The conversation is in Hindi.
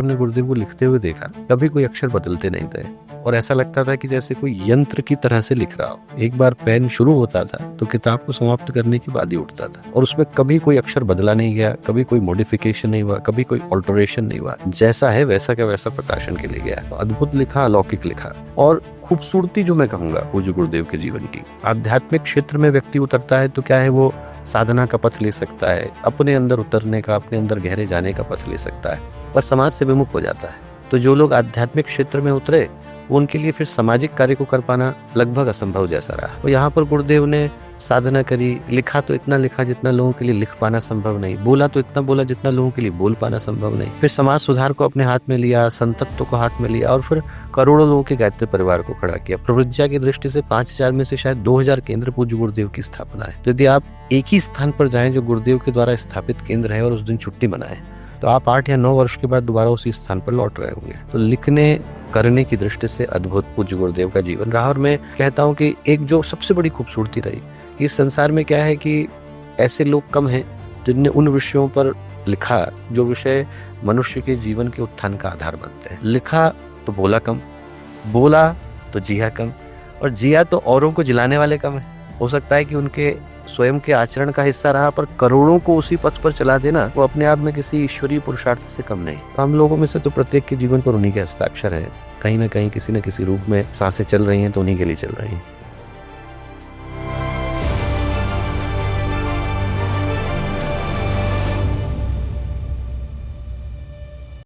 हमने गुरुदेव को लिखते हुए देखा, कभी कोई अक्षर बदलते नहीं थे और ऐसा लगता था कि जैसे कोई यंत्र की तरह से लिख रहा हो। एक बार पेन शुरू होता था तो किताब को समाप्त करने के बाद ही उठता था और उसमें कभी कोई अक्षर बदला नहीं गया, कभी कोई मॉडिफिकेशन नहीं हुआ, कभी कोई ऑल्टरेशन नहीं हुआ। जैसा है वैसा का वैसा प्रकाशन के लिए गया। अद्भुत लिखा, अलौकिक लिखा। और खूबसूरती जो मैं कहूंगा पूज्य गुरुदेव के जीवन की, आध्यात्मिक क्षेत्र में व्यक्ति उतरता है तो क्या है, वो साधना का पथ ले सकता है, अपने अंदर उतरने का, अपने अंदर गहरे जाने का पथ ले सकता है, पर समाज से विमुख हो जाता है। तो जो लोग आध्यात्मिक क्षेत्र में उतरे वो उनके लिए फिर सामाजिक कार्य को कर पाना लगभग असंभव जैसा रहा। तो यहाँ पर गुरुदेव ने साधना करी, लिखा तो इतना लिखा जितना लोगों के लिए लिख पाना संभव नहीं, बोला तो इतना बोला जितना लोगों के लिए बोल पाना संभव नहीं। फिर समाज सुधार को अपने हाथ में लिया, संतत्व को हाथ में लिया और फिर करोड़ों लोगों के गायत्री परिवार को खड़ा किया। प्रवृत्तिया की दृष्टि से 5000 में से शायद 2000 केंद्र पूज्य गुरुदेव की स्थापना है। तो यदि आप एक ही स्थान पर जाएं जो गुरुदेव के द्वारा स्थापित केंद्र है और उस दिन छुट्टी मनाएं, तो आप 8 या 9 वर्ष के बाद दोबारा उसी स्थान पर लौट रहे होंगे। तो लिखने करने की दृष्टि से अद्भुत पूज्य गुरुदेव का जीवन रहा। और मैं कहता हूँ कि एक जो सबसे बड़ी खूबसूरती रही, इस संसार में क्या है कि ऐसे लोग कम हैं जिनने उन विषयों पर लिखा जो विषय मनुष्य के जीवन के उत्थान का आधार बनते हैं। लिखा तो बोला कम, बोला तो जिया कम, और जिया तो औरों को जिलाने वाले कम है। हो सकता है कि उनके स्वयं के आचरण का हिस्सा रहा, पर करोड़ों को उसी पथ पर चला देना वो अपने आप में किसी ईश्वरीय पुरुषार्थ से कम नहीं। हम लोगों में से तो प्रत्येक के जीवन पर उन्हीं के हस्ताक्षर है, कहीं ना कहीं किसी न किसी रूप में सांसें चल रही हैं तो उन्हीं के लिए चल रही हैं।